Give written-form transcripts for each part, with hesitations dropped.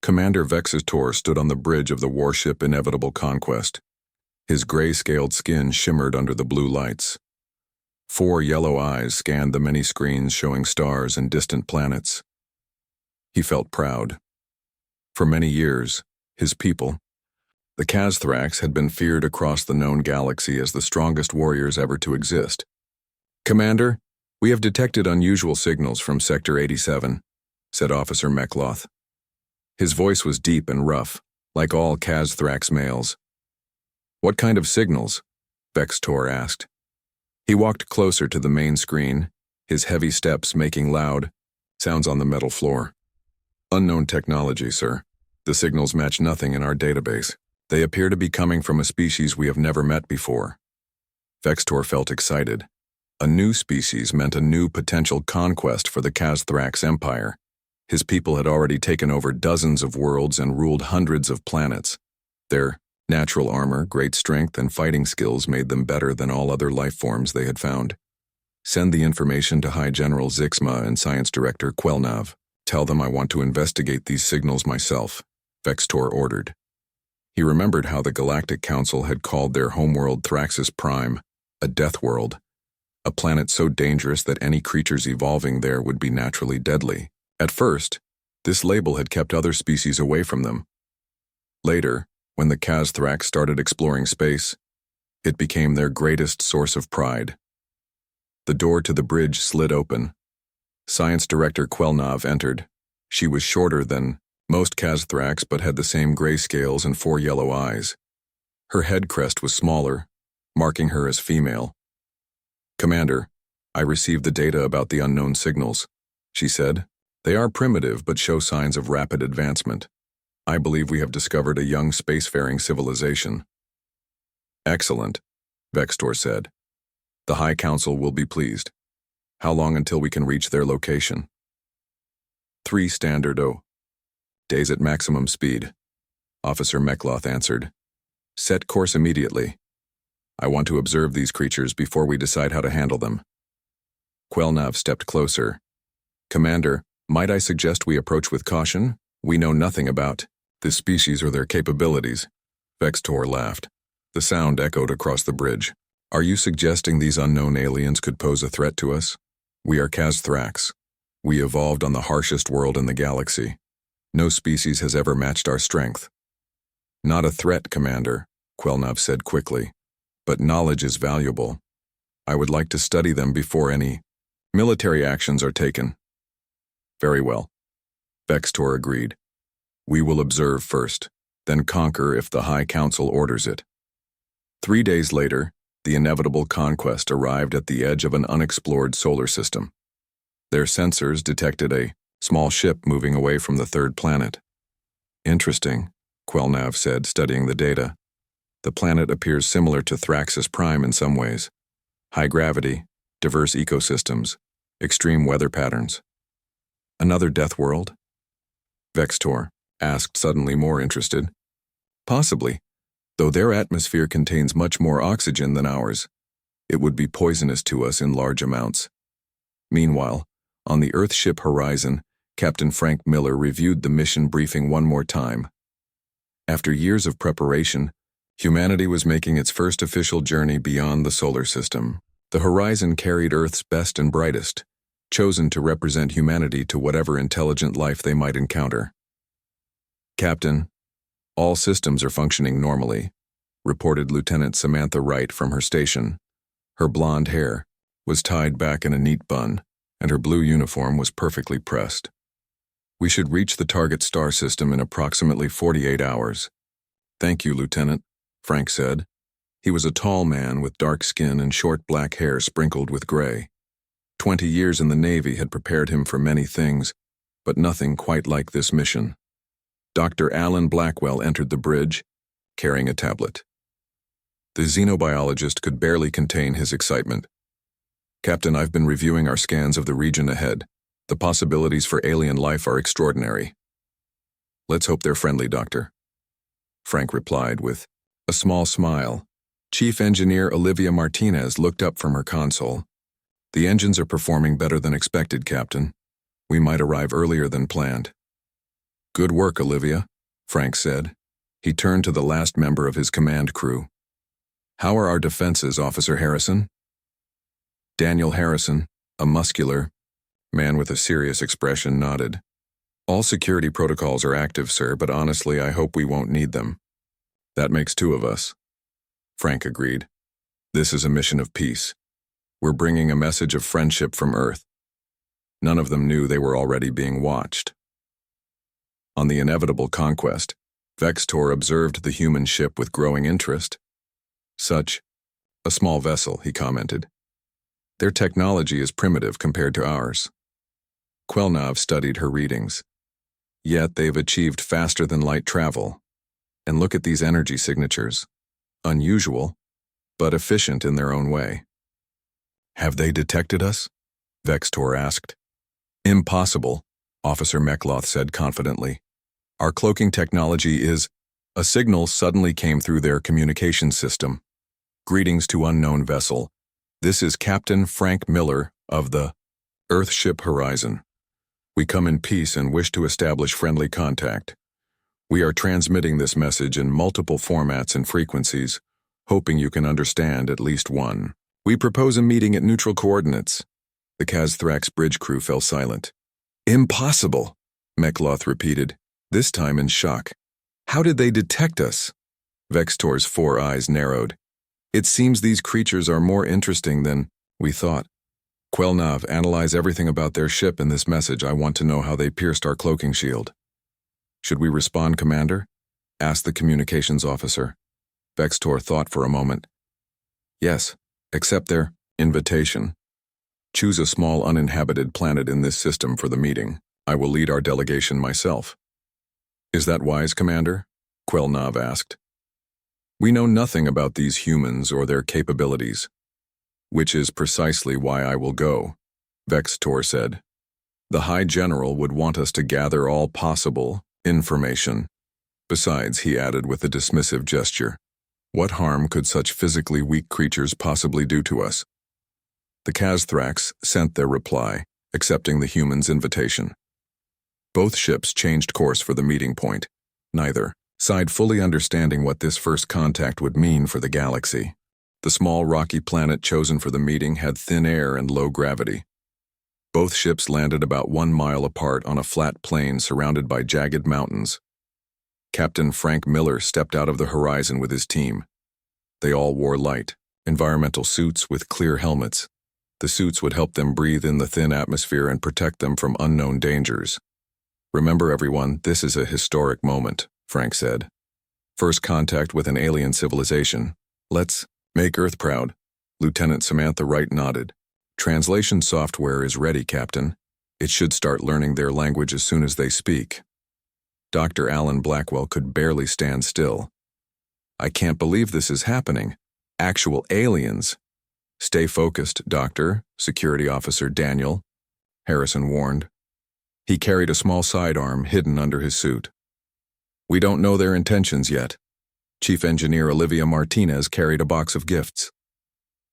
Commander Vexator stood on the bridge of the warship Inevitable Conquest. His gray-scaled skin shimmered under the blue lights. 4 yellow eyes scanned the many screens showing stars and distant planets. He felt proud. For many years, his people, the Kazthrax, had been feared across the known galaxy as the strongest warriors ever to exist. "Commander, we have detected unusual signals from Sector 87, said Officer Mekloth. His voice was deep and rough, like all Kazthrax males. "What kind of signals?" Vextor asked. He walked closer to the main screen, his heavy steps making loud sounds on the metal floor. "Unknown technology, sir. The signals match nothing in our database. They appear to be coming from a species we have never met before." Vextor felt excited. A new species meant a new potential conquest for the Kazthrax Empire. His people had already taken over dozens of worlds and ruled hundreds of planets. Their natural armor, great strength, and fighting skills made them better than all other life forms they had found. "Send the information to High General Zixma and Science Director Quelnav. Tell them I want to investigate these signals myself," Vextor ordered. He remembered how the Galactic Council had called their homeworld Thraxis Prime a death world, a planet so dangerous that any creatures evolving there would be naturally deadly. At first, this label had kept other species away from them. Later, when the Kazthrax started exploring space, it became their greatest source of pride. The door to the bridge slid open. Science Director Quelnav entered. She was shorter than most Kazthrax but had the same gray scales and 4 yellow eyes. Her head crest was smaller, marking her as female. "Commander, I received the data about the unknown signals," she said. "They are primitive but show signs of rapid advancement. I believe we have discovered a young spacefaring civilization." "Excellent," Vextor said. "The High Council will be pleased. How long until we can reach their location?" 3 standard days at maximum speed," Officer Mekloth answered. "Set course immediately. I want to observe these creatures before we decide how to handle them." Quelnav stepped closer. "Commander, might I suggest we approach with caution? We know nothing about this species or their capabilities." Vextor laughed. The sound echoed across the bridge. "Are you suggesting these unknown aliens could pose a threat to us? We are Kazthrax. We evolved on the harshest world in the galaxy. No species has ever matched our strength." "Not a threat, Commander," Quelnav said quickly. "But knowledge is valuable. I would like to study them before any military actions are taken." "Very well," Vextor agreed. "We will observe first, then conquer if the High Council orders it." 3 days later, the Inevitable Conquest arrived at the edge of an unexplored solar system. Their sensors detected a small ship moving away from the 3rd planet. "Interesting," Quelnav said, studying the data. "The planet appears similar to Thraxis Prime in some ways. High gravity, diverse ecosystems, extreme weather patterns. Another death world?" Vextor asked, suddenly more interested. "Possibly, though their atmosphere contains much more oxygen than ours. It would be poisonous to us in large amounts." Meanwhile, on the Earthship Horizon, Captain Frank Miller reviewed the mission briefing one more time. After years of preparation, humanity was making its first official journey beyond the solar system. The Horizon carried Earth's best and brightest, chosen to represent humanity to whatever intelligent life they might encounter. "Captain, all systems are functioning normally," reported Lieutenant Samantha Wright from her station. Her blonde hair was tied back in a neat bun, and her blue uniform was perfectly pressed. "We should reach the target star system in approximately 48 hours. "Thank you, Lieutenant," Frank said. He was a tall man with dark skin and short black hair sprinkled with gray. 20 years in the Navy had prepared him for many things, but nothing quite like this mission. Dr. Alan Blackwell entered the bridge, carrying a tablet. The xenobiologist could barely contain his excitement. "Captain, I've been reviewing our scans of the region ahead. The possibilities for alien life are extraordinary." "Let's hope they're friendly, Doctor," Frank replied with a small smile. Chief Engineer Olivia Martinez looked up from her console. "The engines are performing better than expected, Captain. We might arrive earlier than planned." Good work, Olivia, Frank said. He turned to the last member of his command crew. How are our defenses, Officer Harrison? Daniel Harrison, a muscular man with a serious expression, nodded. All security protocols are active, sir, but honestly, I hope we won't need them. That makes two of us. Frank agreed. This is a mission of peace. We're bringing a message of friendship from Earth. None of them knew they were already being watched. On the inevitable conquest, Vextor observed the human ship with growing interest. Such a small vessel, he commented. Their technology is primitive compared to ours. Quelnav studied her readings. Yet they've achieved faster than light travel. And look at these energy signatures. Unusual, but efficient in their own way. Have they detected us? Vextor asked. Impossible, Officer Mekloth said confidently. Our cloaking technology is... A signal suddenly came through their communication system. Greetings to unknown vessel. This is Captain Frank Miller of the Earthship Horizon. We come in peace and wish to establish friendly contact. We are transmitting this message in multiple formats and frequencies, hoping you can understand at least one. We propose a meeting at neutral coordinates. The Kazthrax bridge crew fell silent. Impossible, Mekloth repeated, this time in shock. How did they detect us? Vextor's 4 eyes narrowed. It seems these creatures are more interesting than we thought. Quelnav, analyze everything about their ship in this message. I want to know how they pierced our cloaking shield. Should we respond, Commander? Asked the communications officer. Vextor thought for a moment. Yes, accept their invitation. Choose a small uninhabited planet in this system for the meeting. I will lead our delegation myself. Is that wise, Commander? Quelnav asked. We know nothing about these humans or their capabilities. Which is precisely why I will go, Vextor said. The High General would want us to gather all possible information. Besides, he added with a dismissive gesture, what harm could such physically weak creatures possibly do to us? The Kazthrax sent their reply, accepting the humans' invitation. Both ships changed course for the meeting point. Neither side fully understanding what this first contact would mean for the galaxy. The small rocky planet chosen for the meeting had thin air and low gravity. Both ships landed about 1 mile apart on a flat plain surrounded by jagged mountains. Captain Frank Miller stepped out of the horizon with his team. They all wore light, environmental suits with clear helmets. The suits would help them breathe in the thin atmosphere and protect them from unknown dangers. Remember, everyone, this is a historic moment, Frank said. First contact with an alien civilization. Let's make Earth proud. Lieutenant Samantha Wright nodded. Translation software is ready, Captain. It should start learning their language as soon as they speak. Dr. Alan Blackwell could barely stand still. I can't believe this is happening. Actual aliens. Stay focused, Doctor, Security Officer Daniel, Harrison warned. He carried a small sidearm hidden under his suit. We don't know their intentions yet. Chief Engineer Olivia Martinez carried a box of gifts.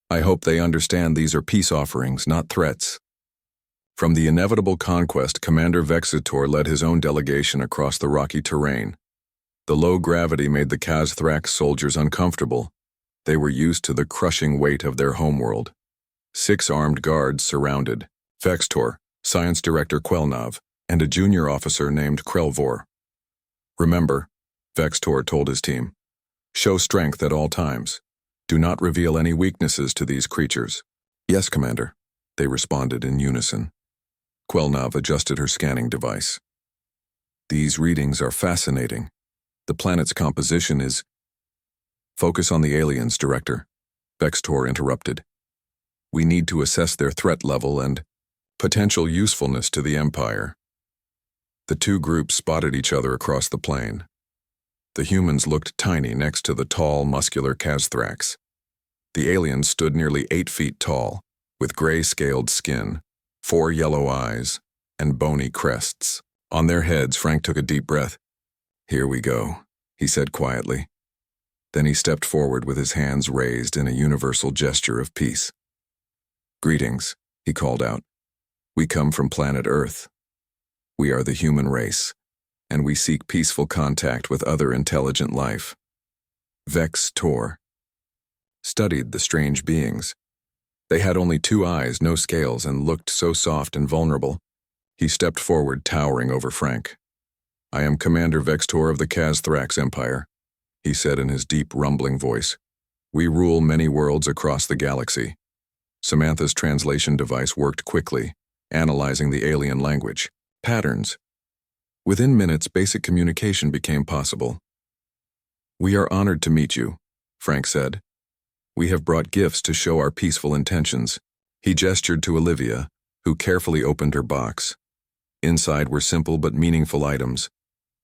I hope they understand these are peace offerings, not threats. From the inevitable conquest, Commander Vexitor led his own delegation across the rocky terrain. The low gravity made the Kazthrax soldiers uncomfortable. They were used to the crushing weight of their homeworld. 6 armed guards surrounded Vextor, Science Director Quelnav, and a junior officer named Krelvor. Remember, Vextor told his team, show strength at all times. Do not reveal any weaknesses to these creatures. Yes, Commander, they responded in unison. Quelnav adjusted her scanning device. These readings are fascinating. The planet's composition is... Focus on the aliens, Director, Vextor interrupted. We need to assess their threat level and potential usefulness to the Empire. The two groups spotted each other across the plain. The humans looked tiny next to the tall, muscular Kazthrax. The aliens stood nearly 8 feet tall, with gray-scaled skin, 4 yellow eyes, and bony crests. On their heads, Frank took a deep breath. Here we go, he said quietly. Then he stepped forward with his hands raised in a universal gesture of peace. Greetings, he called out. We come from planet Earth. We are the human race. and we seek peaceful contact with other intelligent life. Vex Tor studied the strange beings. They had only 2 eyes, no scales, and looked so soft and vulnerable. He stepped forward, towering over Frank. "I am Commander Vex Tor of the Kazthrax Empire," he said in his deep, rumbling voice. "We rule many worlds across the galaxy." Samantha's translation device worked quickly, analyzing the alien language. Patterns. Within minutes, basic communication became possible. "We are honored to meet you," Frank said. "We have brought gifts to show our peaceful intentions." He gestured to Olivia, who carefully opened her box. Inside were simple but meaningful items: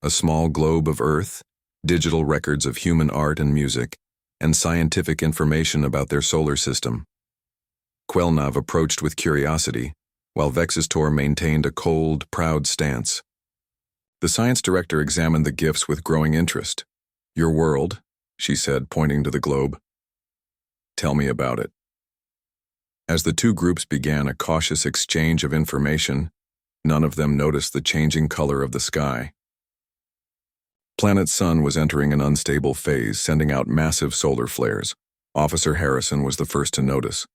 a small globe of Earth, digital records of human art and music, and scientific information about their solar system. Quelnav approached with curiosity, while Vexistor maintained a cold, proud stance. The science director examined the gifts with growing interest. "Your world," she said, pointing to the globe. "Tell me about it." As the 2 groups began a cautious exchange of information, none of them noticed the changing color of the sky. Planet Sun was entering an unstable phase, sending out massive solar flares. Officer Harrison was the first to notice.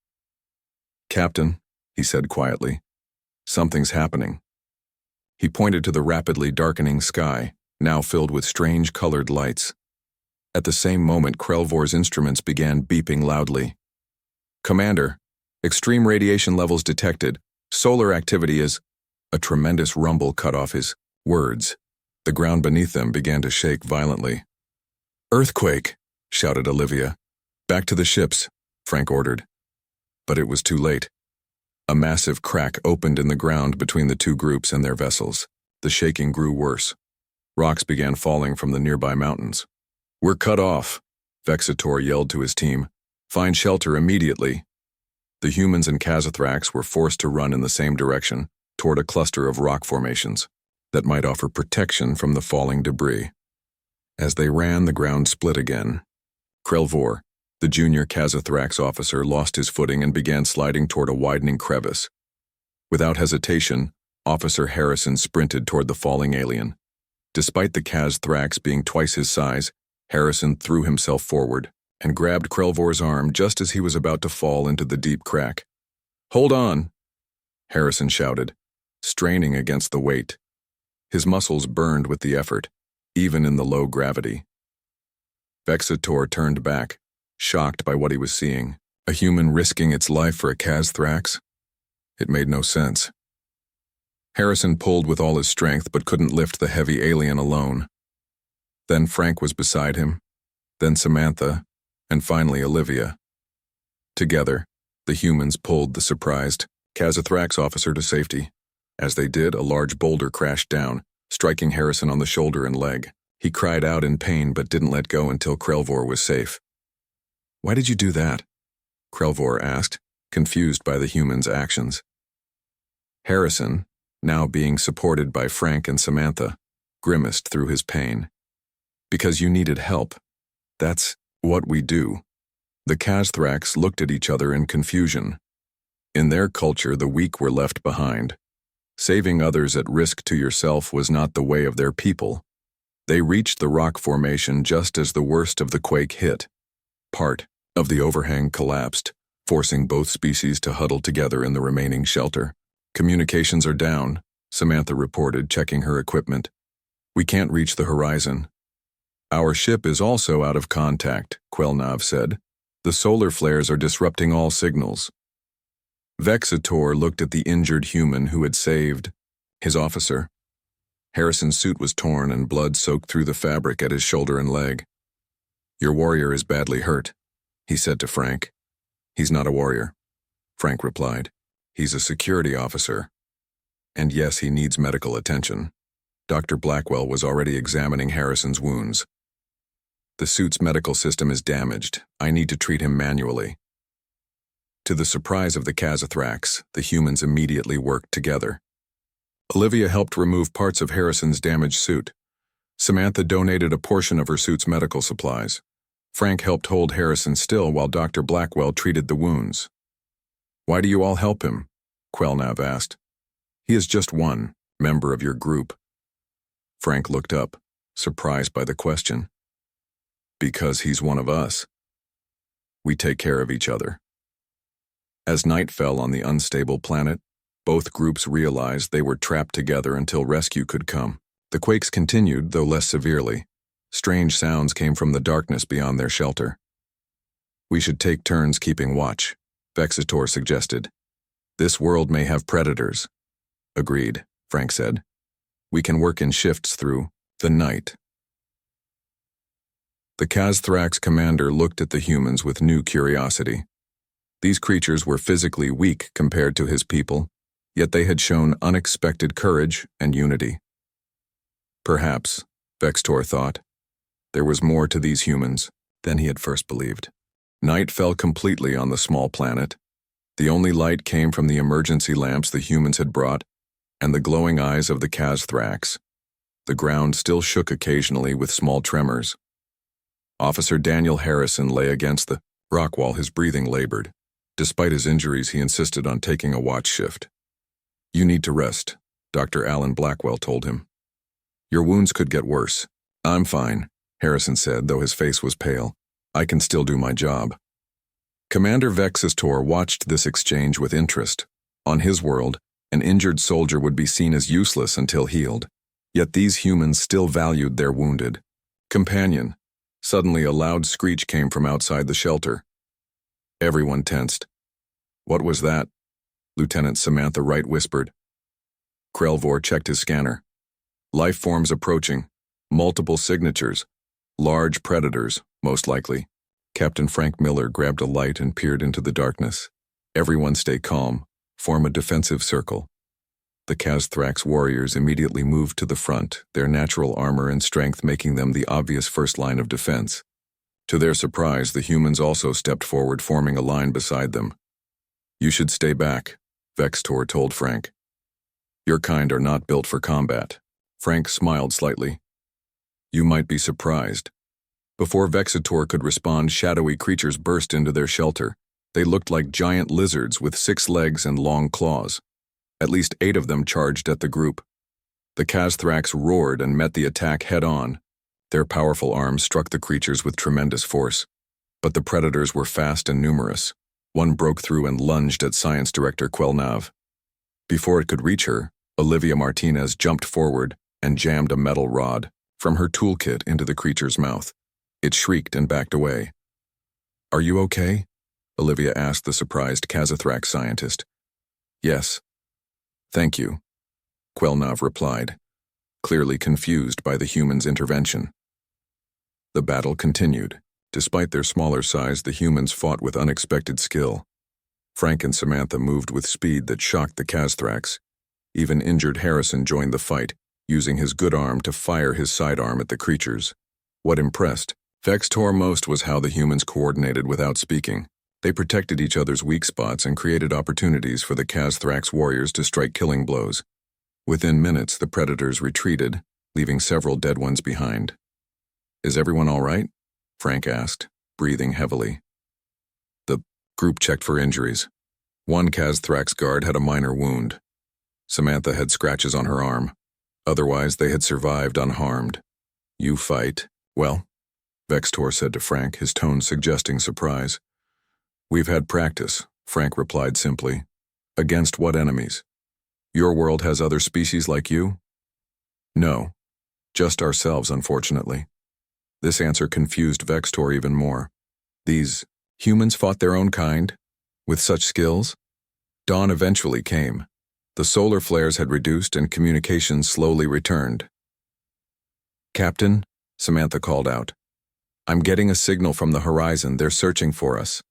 "Captain," he said quietly, "something's happening." He pointed to the rapidly darkening sky, now filled with strange colored lights. At the same moment, Krelvor's instruments began beeping loudly. "Commander, extreme radiation levels detected. Solar activity is—" A tremendous rumble cut off his words. The ground beneath them began to shake violently. "Earthquake!" shouted Olivia. "Back to the ships," Frank ordered. But it was too late. A massive crack opened in the ground between the 2 groups and their vessels. The shaking grew worse. Rocks began falling from the nearby mountains. "We're cut off," Vexitor yelled to his team. "Find shelter immediately." The humans and Kazithrax were forced to run in the same direction, toward a cluster of rock formations that might offer protection from the falling debris. As they ran, the ground split again. Krelvor, the junior Kazithrax officer, lost his footing and began sliding toward a widening crevice. Without hesitation, Officer Harrison sprinted toward the falling alien. Despite the Kazthrax being twice his size, Harrison threw himself forward and grabbed Krelvor's arm just as he was about to fall into the deep crack. "Hold on," Harrison shouted, straining against the weight. His muscles burned with the effort, even in the low gravity. Vexitor turned back, shocked by what he was seeing. A human risking its life for a Kazthrax? It made no sense. Harrison pulled with all his strength but couldn't lift the heavy alien alone. Then Frank was beside him, then Samantha, and finally Olivia. Together, the humans pulled the surprised Kazithrax officer to safety. As they did, a large boulder crashed down, striking Harrison on the shoulder and leg. He cried out in pain but didn't let go until Krelvor was safe. "Why did you do that?" Krelvor asked, confused by the humans' actions. Harrison, now being supported by Frank and Samantha, grimaced through his pain. "Because you needed help. That's what we do." The Kazthrax looked at each other in confusion. In their culture, the weak were left behind. Saving others at risk to yourself was not the way of their people. They reached the rock formation just as the worst of the quake hit. Part of the overhang collapsed, forcing both species to huddle together in the remaining shelter. "Communications are down," Samantha reported, checking her equipment. "We can't reach the horizon." "Our ship is also out of contact," Quelnav said. "The solar flares are disrupting all signals." Vexitor looked at the injured human who had saved his officer. Harrison's suit was torn and blood soaked through the fabric at his shoulder and leg. "Your warrior is badly hurt," he said to Frank. "He's not a warrior," Frank replied. "He's a security officer. And yes, he needs medical attention." Dr. Blackwell was already examining Harrison's wounds. "The suit's medical system is damaged. I need to treat him manually." To the surprise of the Kazithrax, the humans immediately worked together. Olivia helped remove parts of Harrison's damaged suit. Samantha donated a portion of her suit's medical supplies. Frank helped hold Harrison still while Dr. Blackwell treated the wounds. "Why do you all help him?" Quelnav asked. "He is just one member of your group." Frank looked up, surprised by the question. Because he's one of us. We take care of each other. As night fell on the unstable planet, both groups realized they were trapped together until rescue could come. The quakes continued, though less severely. Strange sounds came from the darkness beyond their shelter. We should take turns keeping watch, Vexator suggested. This world may have predators. Agreed, Frank said. We can work in shifts through the night. The Kazthrax commander looked at the humans with new curiosity. These creatures were physically weak compared to his people, yet they had shown unexpected courage and unity. Perhaps, Vextor thought, there was more to these humans than he had first believed. Night fell completely on the small planet. The only light came from the emergency lamps the humans had brought and the glowing eyes of the Kazthrax. The ground still shook occasionally with small tremors. Officer Daniel Harrison lay against the rock while his breathing labored. Despite his injuries, he insisted on taking a watch shift. You need to rest, Dr. Alan Blackwell told him. Your wounds could get worse. I'm fine, Harrison said, though his face was pale. I can still do my job. Commander Vexator watched this exchange with interest. On his world, an injured soldier would be seen as useless until healed. Yet these humans still valued their wounded. Companion. Suddenly a loud screech came from outside the shelter. Everyone tensed. What was that? Lieutenant Samantha Wright whispered. Krelvor checked his scanner. Life forms approaching. Multiple signatures. Large predators, most likely. Captain Frank Miller grabbed a light and peered into the darkness. Everyone stay calm. Form a defensive circle. The Kazthrax warriors immediately moved to the front, their natural armor and strength making them the obvious first line of defense. To their surprise, the humans also stepped forward, forming a line beside them. You should stay back, Vextor told Frank. Your kind are not built for combat. Frank smiled slightly. You might be surprised. Before Vexator could respond, shadowy creatures burst into their shelter. They looked like giant lizards with 6 legs and long claws. At least 8 of them charged at the group. The Kazthrax roared and met the attack head-on. Their powerful arms struck the creatures with tremendous force. But the predators were fast and numerous. One broke through and lunged at Science Director Quelnav. Before it could reach her, Olivia Martinez jumped forward and jammed a metal rod from her toolkit into the creature's mouth. It shrieked and backed away. Are you okay? Olivia asked the surprised Kazthrax scientist. Yes. Thank you, Quelnav replied, clearly confused by the human's intervention. The battle continued. Despite their smaller size, the humans fought with unexpected skill. Frank and Samantha moved with speed that shocked the Kazthrax. Even injured Harrison joined the fight, using his good arm to fire his sidearm at the creatures. What impressed Vextor most was how the humans coordinated without speaking. They protected each other's weak spots and created opportunities for the Kazthrax warriors to strike killing blows. Within minutes, the predators retreated, leaving several dead ones behind. Is everyone all right? Frank asked, breathing heavily. The group checked for injuries. One Kazthrax guard had a minor wound. Samantha had scratches on her arm. Otherwise, they had survived unharmed. You fight, well, Vextor said to Frank, his tone suggesting surprise. We've had practice, Frank replied simply. Against what enemies? Your world has other species like you? No, just ourselves, unfortunately. This answer confused Vextor even more. These humans fought their own kind? With such skills? Dawn eventually came. The solar flares had reduced and communications slowly returned. Captain, Samantha called out. I'm getting a signal from the horizon. They're searching for us.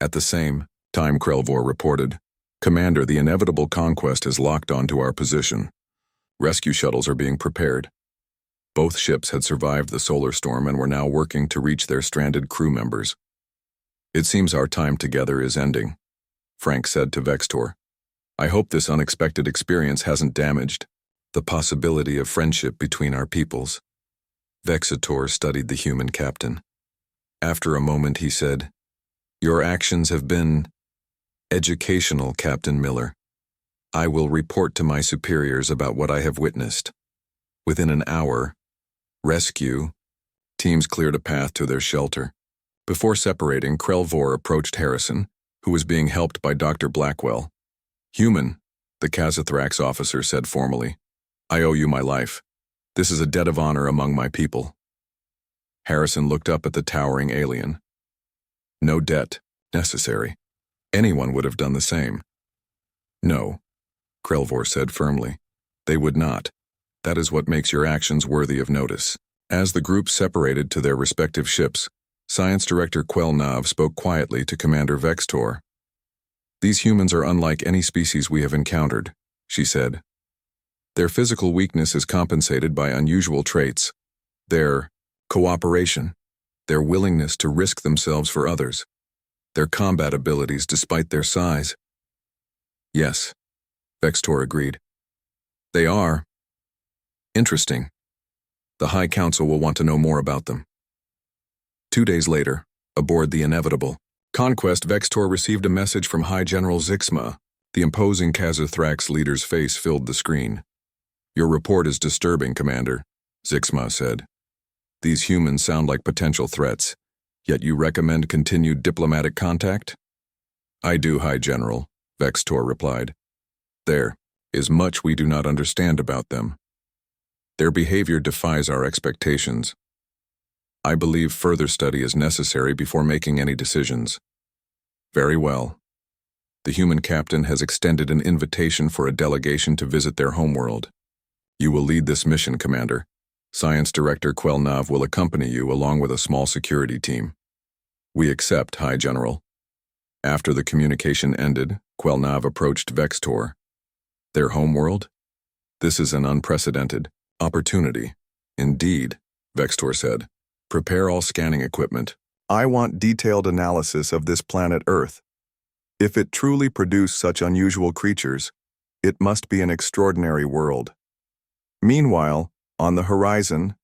At the same time, Krelvor reported, Commander, the inevitable conquest has locked onto our position. Rescue shuttles are being prepared. Both ships had survived the solar storm and were now working to reach their stranded crew members. It seems our time together is ending, Frank said to Vextor. I hope this unexpected experience hasn't damaged the possibility of friendship between our peoples. Vexator studied the human captain. After a moment, he said, Your actions have been educational, Captain Miller. I will report to my superiors about what I have witnessed. Within an hour, rescue teams cleared a path to their shelter. Before separating, Krelvor approached Harrison, who was being helped by Dr. Blackwell. "Human," the Kazathrax officer said formally. "I owe you my life. This is a debt of honor among my people." Harrison looked up at the towering alien. "No debt necessary. Anyone would have done the same." "No," Krelvor said firmly. "They would not. That is what makes your actions worthy of notice." As the group separated to their respective ships, Science Director Quelnav spoke quietly to Commander Vextor. "These humans are unlike any species we have encountered," she said. "Their physical weakness is compensated by unusual traits. Their cooperation, their willingness to risk themselves for others, their combat abilities despite their size." "Yes," Vextor agreed. "They are interesting. The High Council will want to know more about them." 2 days later, aboard the Inevitable Conquest, Vextor received a message from High General Zixma. The imposing Kazathrax leader's face filled the screen. "Your report is disturbing, Commander," Zixma said. "These humans sound like potential threats, yet you recommend continued diplomatic contact?" "I do, High General," Vextor replied. "There is much we do not understand about them. Their behavior defies our expectations. I believe further study is necessary before making any decisions." "Very well. The human captain has extended an invitation for a delegation to visit their homeworld. You will lead this mission, Commander. Science Director Quelnav will accompany you along with a small security team." "We accept, High General." After the communication ended, Quelnav approached Vextor. "Their homeworld? This is an unprecedented opportunity." "Indeed," Vextor said. "Prepare all scanning equipment. I want detailed analysis of this planet Earth. If it truly produced such unusual creatures, it must be an extraordinary world." Meanwhile, on the horizon,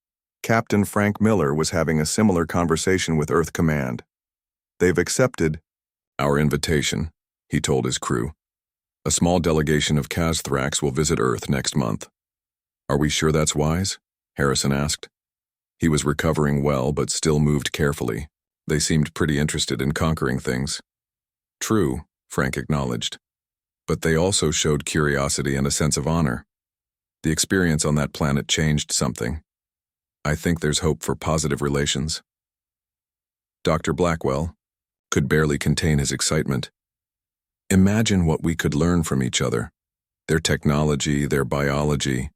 Captain Frank Miller was having a similar conversation with Earth Command. "They've accepted our invitation," he told his crew. "A small delegation of Kazathrax will visit Earth next month." "Are we sure that's wise?" Harrison asked. He was recovering well but still moved carefully. They seemed pretty interested in conquering things. "True," Frank acknowledged. "But they also showed curiosity and a sense of honor. The experience on that planet changed something. I think there's hope for positive relations." Dr. Blackwell could barely contain his excitement. "Imagine what we could learn from each other, their technology, their biology,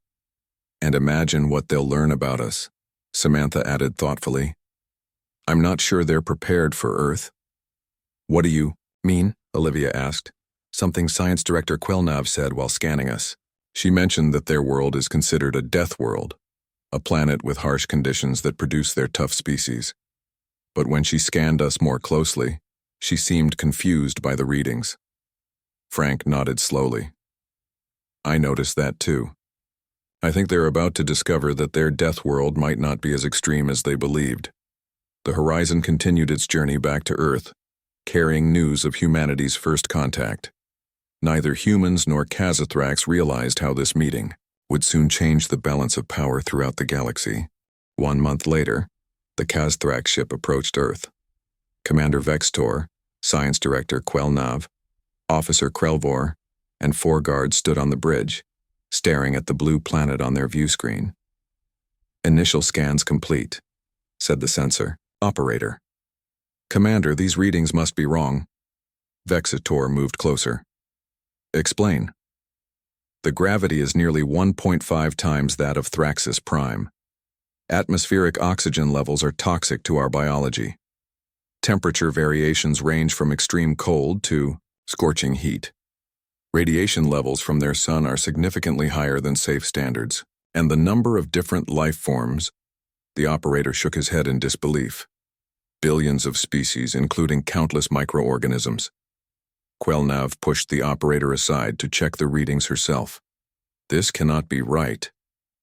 and imagine what they'll learn about us," Samantha added thoughtfully. "I'm not sure they're prepared for Earth." "What do you mean?" Olivia asked. "Something Science Director Quelnav said while scanning us. She mentioned that their world is considered a death world, a planet with harsh conditions that produce their tough species. But when she scanned us more closely, she seemed confused by the readings." Frank nodded slowly. "I noticed that too. I think they're about to discover that their death world might not be as extreme as they believed." The Horizon continued its journey back to Earth, carrying news of humanity's first contact. Neither humans nor Kazathrax realized how this meeting would soon change the balance of power throughout the galaxy. 1 month later, the Kazathrax ship approached Earth. Commander Vextor, Science Director Quelnav, Officer Krelvor, and 4 guards stood on the bridge, staring at the blue planet on their view screen. "Initial scans complete," said the sensor operator. "Commander, these readings must be wrong." Vextor moved closer. "Explain." "The gravity is nearly 1.5 times that of Thraxis Prime. Atmospheric oxygen levels are toxic to our biology. Temperature variations range from extreme cold to scorching heat. Radiation levels from their sun are significantly higher than safe standards, and the number of different life forms—" The operator shook his head in disbelief. "Billions of species, including countless microorganisms." Quelnav pushed the operator aside to check the readings herself. "This cannot be right.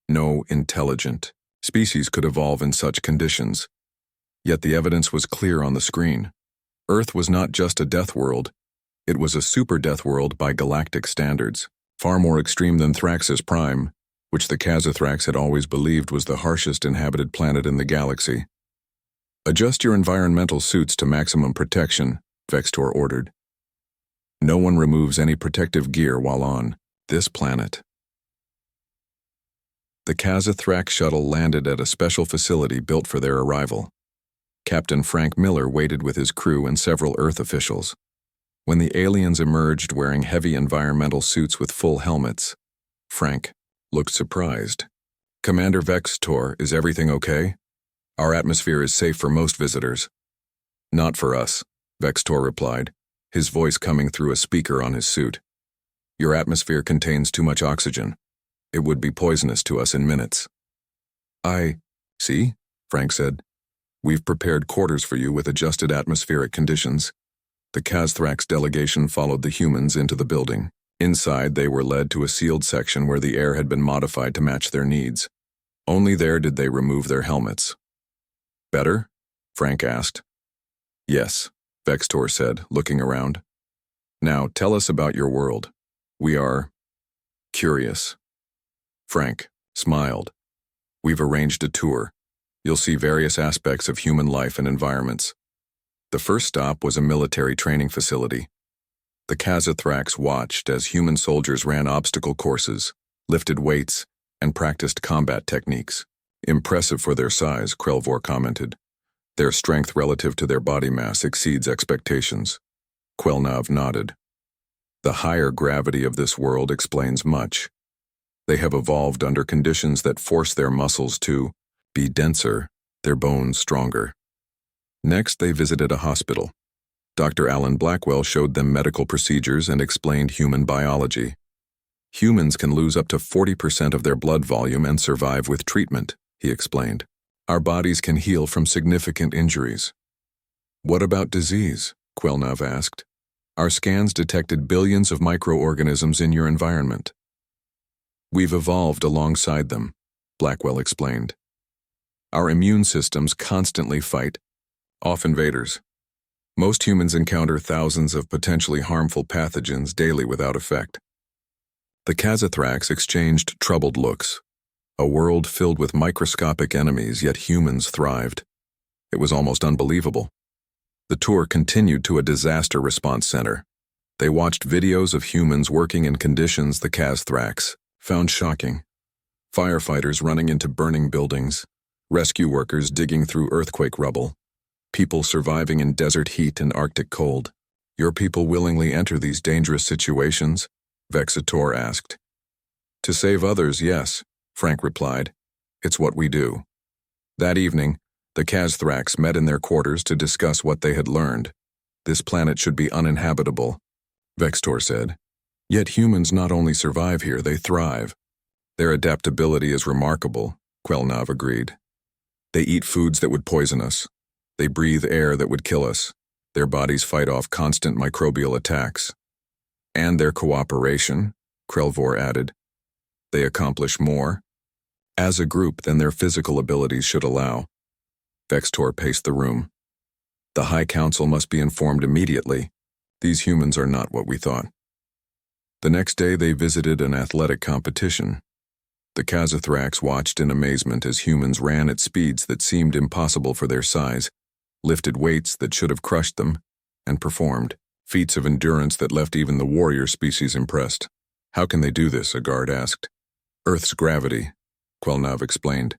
No intelligent species could evolve in such conditions." Yet the evidence was clear on the screen. Earth was not just a death world. It was a super death world by galactic standards, far more extreme than Thraxis Prime, which the Kazathrax had always believed was the harshest inhabited planet in the galaxy. Adjust your environmental suits to maximum protection, Vextor ordered. No one removes any protective gear while on this planet. The Kazathrax shuttle landed at a special facility built for their arrival. Captain Frank Miller waited with his crew and several Earth officials. When the aliens emerged wearing heavy environmental suits with full helmets, Frank looked surprised. Commander Vextor, is everything okay? Our atmosphere is safe for most visitors. Not for us, Vextor replied, his voice coming through a speaker on his suit. Your atmosphere contains too much oxygen. It would be poisonous to us in minutes. I see, Frank said. We've prepared quarters for you with adjusted atmospheric conditions. The Kazathrax delegation followed the humans into the building. Inside, they were led to a sealed section where the air had been modified to match their needs. Only there did they remove their helmets. Better? Frank asked. Yes, Vextor said, looking around. Now, tell us about your world. We are curious. Frank smiled. We've arranged a tour. You'll see various aspects of human life and environments. The first stop was a military training facility. The Kazathrax watched as human soldiers ran obstacle courses, lifted weights, and practiced combat techniques. Impressive for their size, Krelvor commented. Their strength relative to their body mass exceeds expectations. Quelnav nodded. The higher gravity of this world explains much. They have evolved under conditions that force their muscles to be denser, their bones stronger. Next, they visited a hospital. Dr. Alan Blackwell showed them medical procedures and explained human biology. Humans can lose up to 40% of their blood volume and survive with treatment, he explained. Our bodies can heal from significant injuries. What about disease? Quelnav asked. Our scans detected billions of microorganisms in your environment. We've evolved alongside them, Blackwell explained. Our immune systems constantly fight off invaders. Most humans encounter thousands of potentially harmful pathogens daily without effect. The Kazathrax exchanged troubled looks. A world filled with microscopic enemies, yet humans thrived. It was almost unbelievable. The tour continued to a disaster response center. They watched videos of humans working in conditions the Kazathrax found shocking. Firefighters running into burning buildings, rescue workers digging through earthquake rubble, people surviving in desert heat and Arctic cold. Your people willingly enter these dangerous situations? Vextor asked. To save others, yes, Frank replied. It's what we do. That evening, the Kazathrax met in their quarters to discuss what they had learned. This planet should be uninhabitable, Vextor said. Yet humans not only survive here, they thrive. Their adaptability is remarkable, Quelnav agreed. They eat foods that would poison us. They breathe air that would kill us. Their bodies fight off constant microbial attacks. And their cooperation, Krelvor added. They accomplish more, as a group, than their physical abilities should allow. Vextor paced the room. The High Council must be informed immediately. These humans are not what we thought. The next day they visited an athletic competition. The Kazathrax watched in amazement as humans ran at speeds that seemed impossible for their size, lifted weights that should have crushed them, and performed feats of endurance that left even the warrior species impressed. How can they do this? A guard asked. Earth's gravity, Quelnav explained.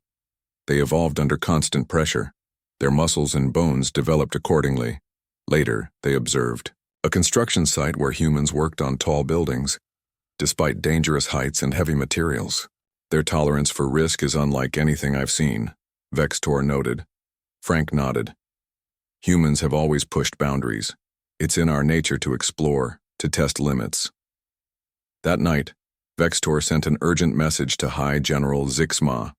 They evolved under constant pressure. Their muscles and bones developed accordingly. Later, they observed a construction site where humans worked on tall buildings. Despite dangerous heights and heavy materials, their tolerance for risk is unlike anything I've seen, Vextor noted. Frank nodded. Humans have always pushed boundaries. It's in our nature to explore, to test limits. That night, Vextor sent an urgent message to High General Zixma.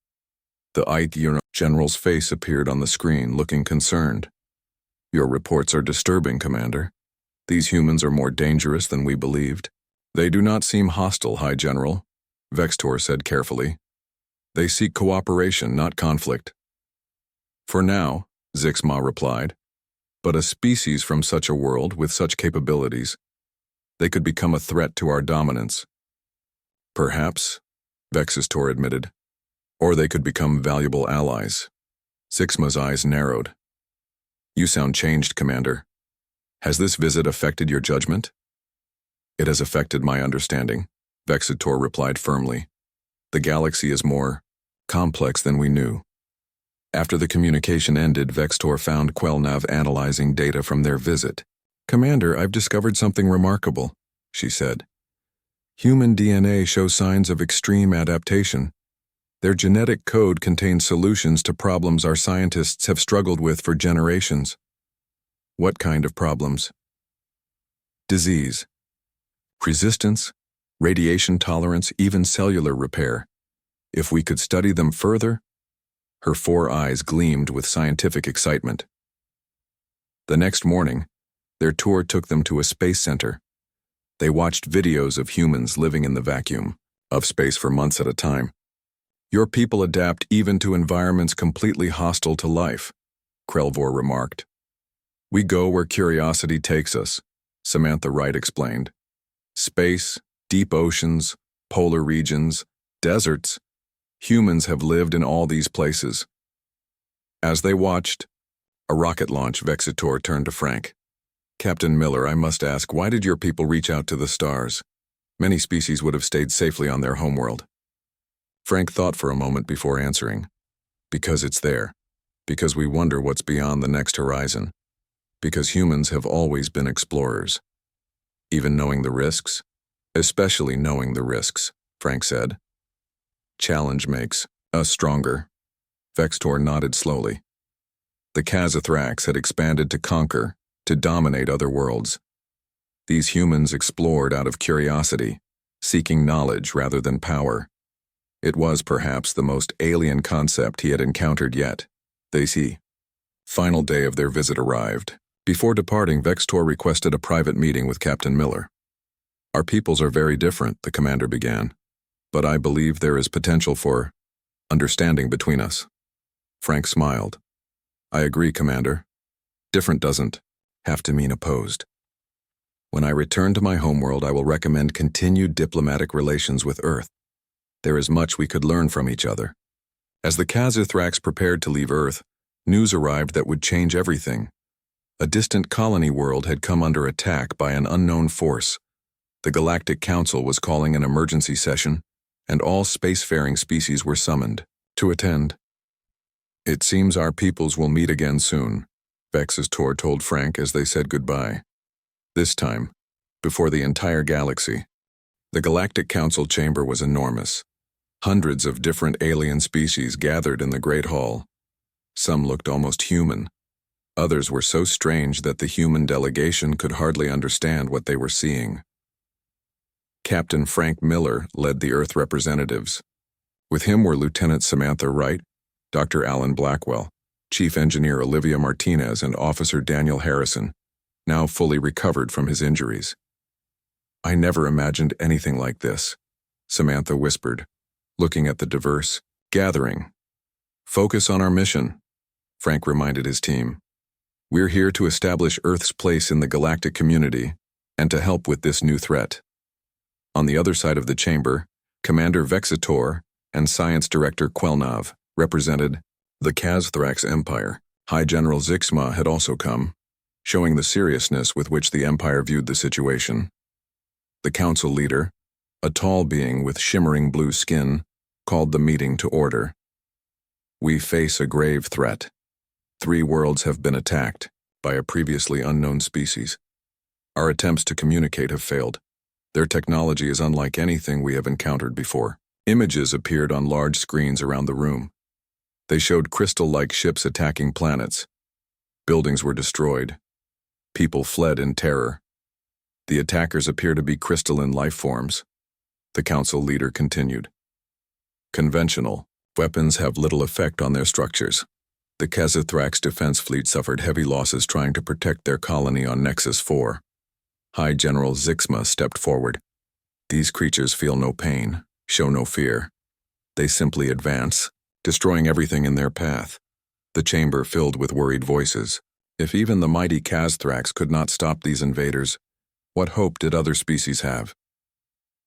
The IT General's face appeared on the screen, looking concerned. Your reports are disturbing, Commander. These humans are more dangerous than we believed. They do not seem hostile, High General, Vextor said carefully. They seek cooperation, not conflict. For now, Zixma replied, but a species from such a world with such capabilities, they could become a threat to our dominance. Perhaps, Vexistor admitted. Or they could become valuable allies. Zixma's eyes narrowed. You sound changed, Commander. Has this visit affected your judgment? It has affected my understanding, Vexitor replied firmly. The galaxy is more complex than we knew. After the communication ended, Vextor found Quelnav analyzing data from their visit. Commander, I've discovered something remarkable, she said. Human DNA shows signs of extreme adaptation. Their genetic code contains solutions to problems our scientists have struggled with for generations. What kind of problems? Disease, resistance, radiation tolerance, even cellular repair. If we could study them further, her 4 eyes gleamed with scientific excitement. The next morning, their tour took them to a space center. They watched videos of humans living in the vacuum of space for months at a time. Your people adapt even to environments completely hostile to life, Krelvor remarked. We go where curiosity takes us, Samantha Wright explained. Space, deep oceans, polar regions, deserts. Humans have lived in all these places. As they watched a rocket launch, Vexitor turned to Frank. Captain Miller, I must ask, why did your people reach out to the stars? Many species would have stayed safely on their homeworld. Frank thought for a moment before answering. Because it's there. Because we wonder what's beyond the next horizon. Because humans have always been explorers. Even knowing the risks? Especially knowing the risks, Frank said. Challenge makes us stronger. Vextor nodded slowly. The Kazathrax had expanded to conquer, to dominate other worlds. These humans explored out of curiosity, seeking knowledge rather than power. It was perhaps the most alien concept he had encountered yet. They see. Final day of their visit arrived. Before departing, Vextor requested a private meeting with Captain Miller. Our peoples are very different, the commander began, but I believe there is potential for understanding between us. Frank smiled. I agree, Commander. Different doesn't have to mean opposed. When I return to my homeworld, I will recommend continued diplomatic relations with Earth. There is much we could learn from each other. As the Kazathrax prepared to leave Earth, news arrived that would change everything. A distant colony world had come under attack by an unknown force. The Galactic Council was calling an emergency session, and all spacefaring species were summoned to attend. It seems our peoples will meet again soon, Vexistor told Frank as they said goodbye. This time, before the entire galaxy. The Galactic Council chamber was enormous. Hundreds of different alien species gathered in the Great Hall. Some looked almost human. Others were so strange that the human delegation could hardly understand what they were seeing. Captain Frank Miller led the Earth representatives. With him were Lieutenant Samantha Wright, Dr. Alan Blackwell, Chief Engineer Olivia Martinez, and Officer Daniel Harrison, now fully recovered from his injuries. I never imagined anything like this, Samantha whispered, looking at the diverse gathering. Focus on our mission, Frank reminded his team. We're here to establish Earth's place in the galactic community and to help with this new threat. On the other side of the chamber, Commander Vexitor and Science Director Quelnav represented the Kazathrax Empire. High General Zixma had also come, showing the seriousness with which the Empire viewed the situation. The council leader, a tall being with shimmering blue skin, called the meeting to order. We face a grave threat. 3 worlds have been attacked by a previously unknown species. Our attempts to communicate have failed. Their technology is unlike anything we have encountered before. Images appeared on large screens around the room. They showed crystal-like ships attacking planets. Buildings were destroyed. People fled in terror. The attackers appear to be crystalline life forms. The council leader continued. Conventional weapons have little effect on their structures. The Kazathrax defense fleet suffered heavy losses trying to protect their colony on Nexus 4. High General Zixma stepped forward. These creatures feel no pain, show no fear. They simply advance, destroying everything in their path. The chamber filled with worried voices. If even the mighty Kazathrax could not stop these invaders, what hope did other species have?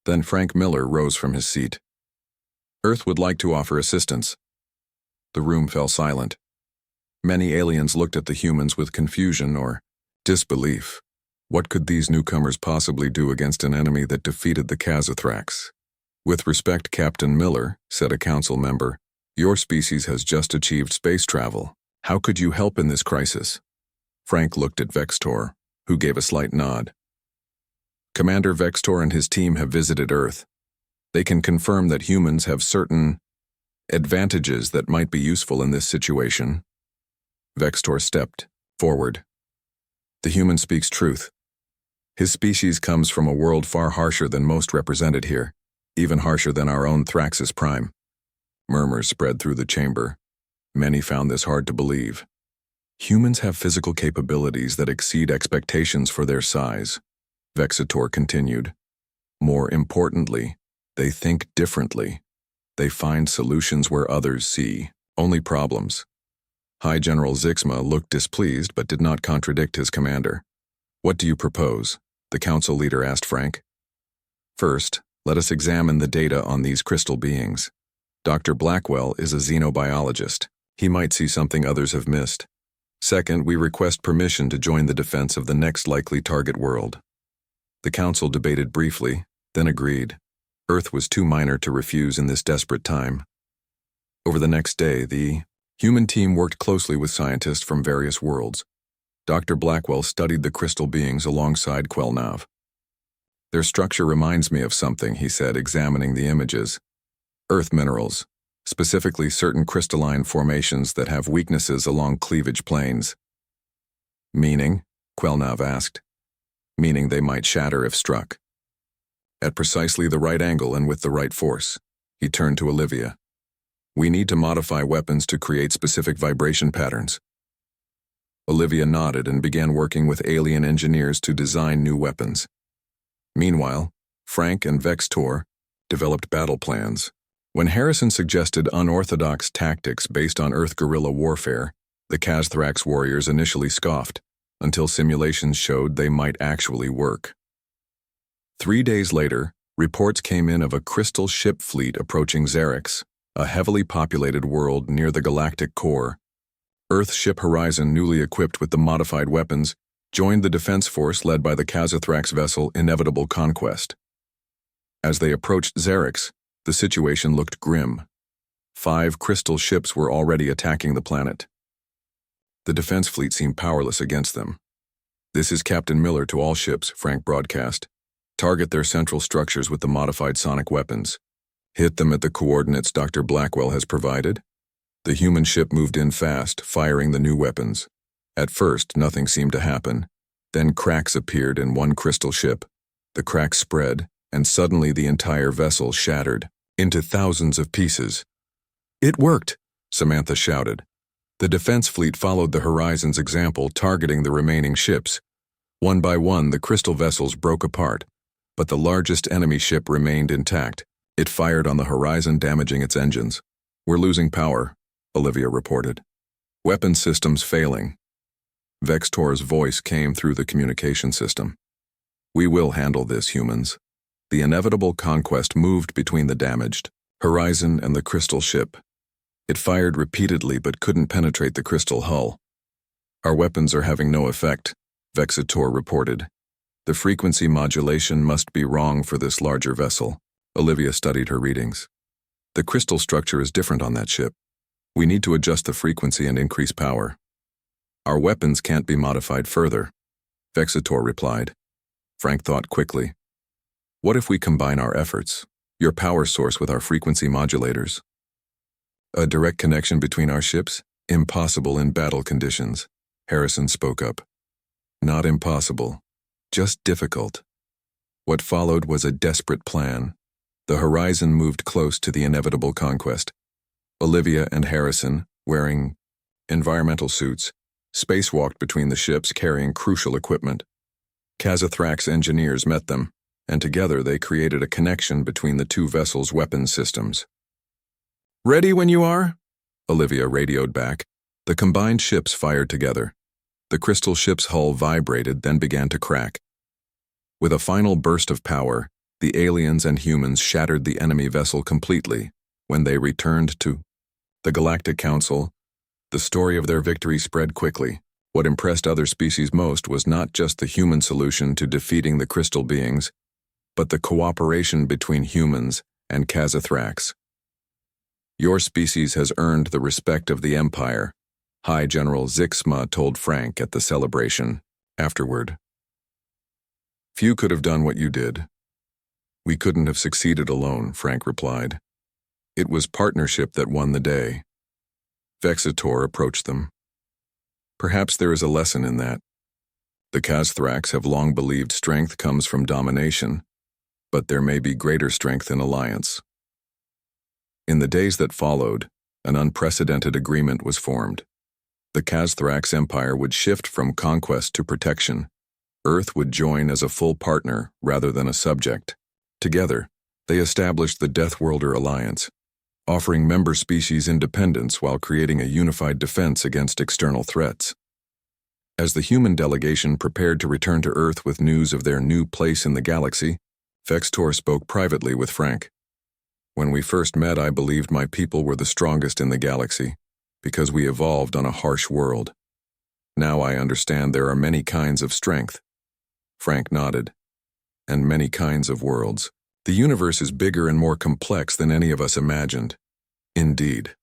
Then Frank Miller rose from his seat. Earth would like to offer assistance. The room fell silent. Many aliens looked at the humans with confusion or disbelief. What could these newcomers possibly do against an enemy that defeated the Kazathrax? With respect, Captain Miller, said a council member, your species has just achieved space travel. How could you help in this crisis? Frank looked at Vextor, who gave a slight nod. Commander Vextor and his team have visited Earth. They can confirm that humans have certain advantages that might be useful in this situation. Vextor stepped forward. The human speaks truth. His species comes from a world far harsher than most represented here, even harsher than our own Thraxis Prime. Murmurs spread through the chamber. Many found this hard to believe. Humans have physical capabilities that exceed expectations for their size, Vexator continued. More importantly, they think differently. They find solutions where others see only problems. High General Zixma looked displeased but did not contradict his commander. What do you propose? The council leader asked Frank. First, let us examine the data on these crystal beings. Dr. Blackwell is a xenobiologist. He might see something others have missed. Second, we request permission to join the defense of the next likely target world. The council debated briefly, then agreed. Earth was too minor to refuse in this desperate time. Over the next day, the human team worked closely with scientists from various worlds. Dr. Blackwell studied the crystal beings alongside Quelnav. Their structure reminds me of something, he said, examining the images. Earth minerals, specifically certain crystalline formations that have weaknesses along cleavage planes. Meaning? Quelnav asked. Meaning they might shatter if struck. At precisely the right angle and with the right force. He turned to Olivia. We need to modify weapons to create specific vibration patterns. Olivia nodded and began working with alien engineers to design new weapons. Meanwhile, Frank and Vextor developed battle plans. When Harrison suggested unorthodox tactics based on Earth guerrilla warfare, the Kazathrax warriors initially scoffed, until simulations showed they might actually work. 3 days later, reports came in of a crystal ship fleet approaching Xerix, a heavily populated world near the galactic core. Earth ship Horizon, newly equipped with the modified weapons, joined the defense force led by the Kazathrax vessel Inevitable Conquest. As they approached Xerix, the situation looked grim. 5 crystal ships were already attacking the planet. The defense fleet seemed powerless against them. This is Captain Miller to all ships, Frank broadcast. Target their central structures with the modified sonic weapons. Hit them at the coordinates Dr. Blackwell has provided. The human ship moved in fast, firing the new weapons. At first, nothing seemed to happen. Then cracks appeared in one crystal ship. The cracks spread, and suddenly the entire vessel shattered into thousands of pieces. It worked, Samantha shouted. The defense fleet followed the Horizon's example, targeting the remaining ships. One by one, the crystal vessels broke apart, but the largest enemy ship remained intact. It fired on the Horizon, damaging its engines. We're losing power, Olivia reported. Weapon systems failing. Vextor's voice came through the communication system. We will handle this, humans. The Inevitable Conquest moved between the damaged Horizon and the crystal ship. It fired repeatedly but couldn't penetrate the crystal hull. Our weapons are having no effect, Vexator reported. The frequency modulation must be wrong for this larger vessel. Olivia studied her readings. The crystal structure is different on that ship. We need to adjust the frequency and increase power. Our weapons can't be modified further, Vexator replied. Frank thought quickly. What if we combine our efforts, your power source with our frequency modulators? A direct connection between our ships? Impossible in battle conditions, Harrison spoke up. Not impossible, just difficult. What followed was a desperate plan. The Horizon moved close to the Inevitable Conquest. Olivia and Harrison, wearing environmental suits, spacewalked between the ships carrying crucial equipment. Kazathrax engineers met them, and together they created a connection between the two vessels' weapon systems. Ready when you are? Olivia radioed back. The combined ships fired together. The crystal ship's hull vibrated, then began to crack. With a final burst of power, the aliens and humans shattered the enemy vessel completely, When they returned to the Galactic Council, the story of their victory spread quickly. What impressed other species most was not just the human solution to defeating the crystal beings, but the cooperation between humans and Kazathrax. Your species has earned the respect of the Empire, High General Zixma told Frank at the celebration. Afterward, few could have done what you did. We couldn't have succeeded alone, Frank replied. It was partnership that won the day. Vexator approached them. Perhaps there is a lesson in that. The Kazathrax have long believed strength comes from domination, but there may be greater strength in alliance. In the days that followed, an unprecedented agreement was formed. The Kazathrax Empire would shift from conquest to protection. Earth would join as a full partner rather than a subject. Together, they established the Deathworlder Alliance, offering member species independence while creating a unified defense against external threats. As the human delegation prepared to return to Earth with news of their new place in the galaxy, Vextor spoke privately with Frank. When we first met, I believed my people were the strongest in the galaxy, because we evolved on a harsh world. Now I understand there are many kinds of strength. Frank nodded. And many kinds of worlds. The universe is bigger and more complex than any of us imagined. Indeed.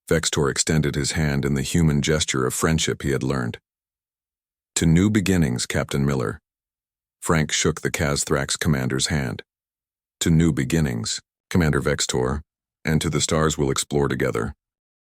Vextor extended his hand in the human gesture of friendship he had learned. To new beginnings, Captain Miller. Frank shook the Kazathrax commander's hand. To new beginnings, Commander Vextor, and to the stars we'll explore together.